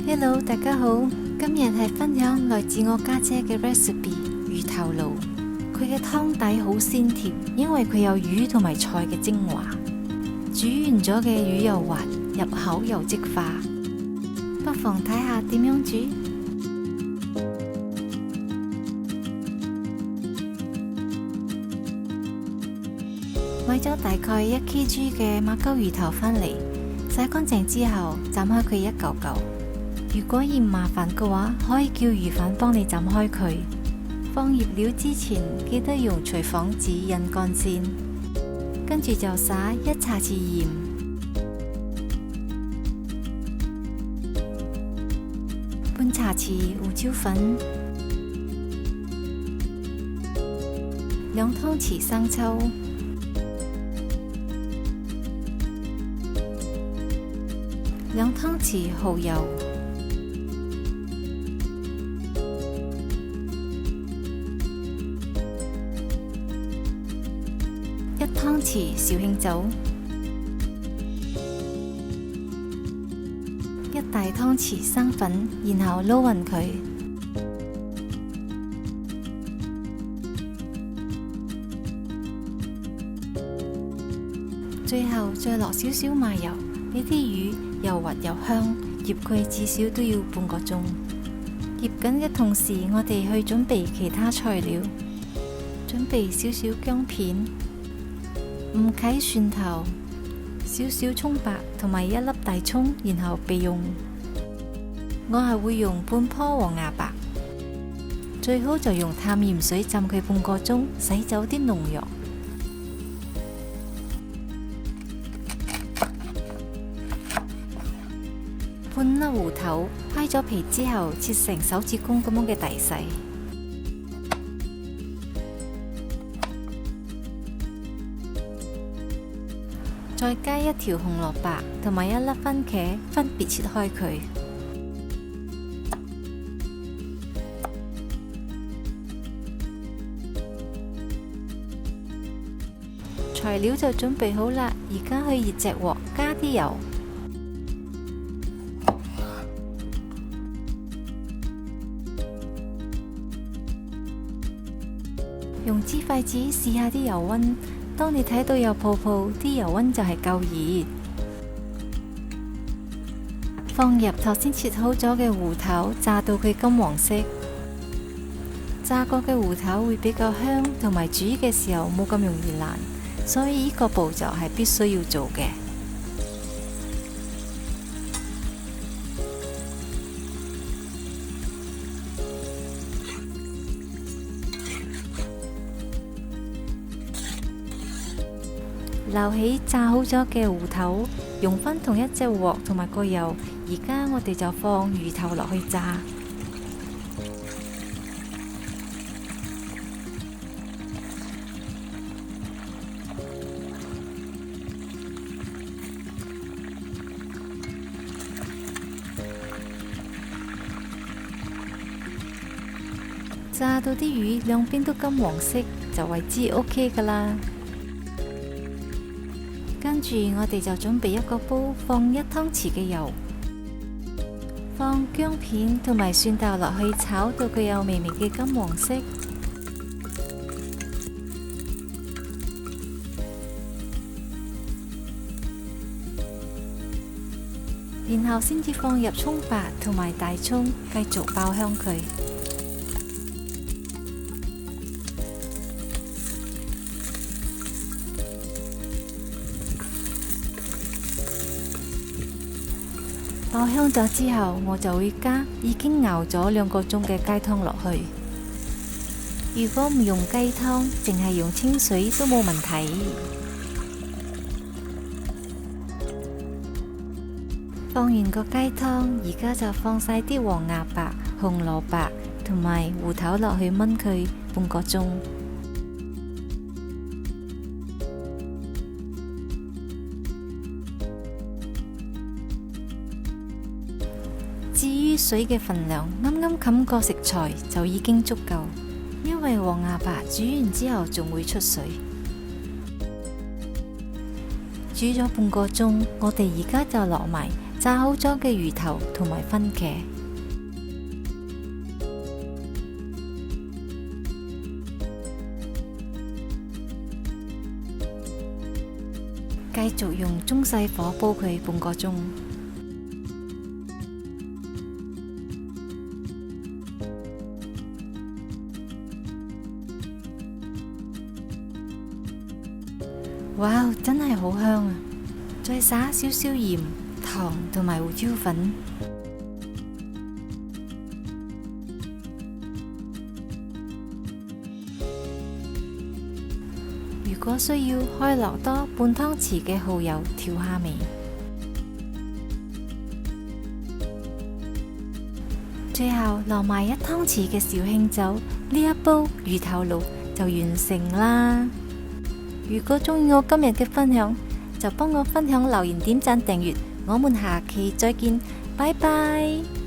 Hello，大家好，今日係分享來自我家姐嘅 recipe 魚頭鱸。佢嘅湯底好鮮甜，因為佢有魚同埋菜嘅精華。煮完咗嘅魚又滑，入口又即化。不妨睇下點樣煮。買咗大概1 kg 嘅馬鮫魚頭返嚟，洗乾淨之後斬開佢一嚿嚿。如果嫌麻煩嘅話，可以叫魚販幫你斬開佢。放醃料之前，記得用廚房紙印乾先，跟住就灑1茶匙鹽，半茶匙胡椒粉，2湯匙生抽，2湯匙蠔油，1湯匙紹興酒，1大湯匙生粉，然後撈勻佢。最後再落少少麻油，呢啲魚又滑又香，醃佢至少都要半個鐘。醃緊嘅同時，我哋去準備其他材料，準備少少薑片、5啟蒜頭、少少蔥白同埋1粒大蔥，然後備用。我係會用半棵黃芽白，最好就用淡鹽水浸佢半個鐘，洗走啲農藥。半粒芋頭，批咗皮之後切成手指公咁樣嘅大細。再加1條紅蘿蔔同埋1粒番茄，分別切開佢。材料就準備好啦，而家去熱隻鑊，加啲油。用支筷子試下啲油溫，當你睇到有泡泡，啲油溫就係夠熱。放入頭先切好咗嘅芋頭，炸到佢金黃色。炸過嘅芋頭會比較香，同埋煮嘅時候冇咁容易爛，所以呢個步驟係必須要做嘅。撈起炸好咗嘅芋頭，用返同一隻鑊同埋個油。而家我哋就放魚頭落去炸。炸到啲魚兩邊都金黃色，就為之 OK 㗎喇。跟住我哋就準備一個煲，放1湯匙嘅油，放薑片同埋蒜頭落去炒到佢有微微嘅金黃色，然後先至放入蔥白同埋大蔥，繼續爆香佢。爆香咗之後，我就會加已經熬咗2個鐘嘅雞湯落去。如果唔用雞湯，淨係用清水都冇問題。放完個雞湯，而家就放晒啲黃芽白、紅蘿蔔同埋芋頭落去燜佢半個鐘。至於水嘅份量，啱啱冚過食材就已經足夠，因為黃芽白煮完之後仲會出水。煮咗半個鐘，我哋而家就落埋炸好咗嘅魚頭同埋番茄。繼續用中細火煲佢半個鐘。哇，真係好香啊！再撒少少鹽、糖同埋胡椒粉。如果需要，可以落多半湯匙嘅蠔油調下味。最後落埋1湯匙嘅紹興酒，呢一煲魚頭鱸就完成啦。如果中意我今日嘅分享，就幫我分享、留言、點讚、訂閱。我們下期再見，拜拜。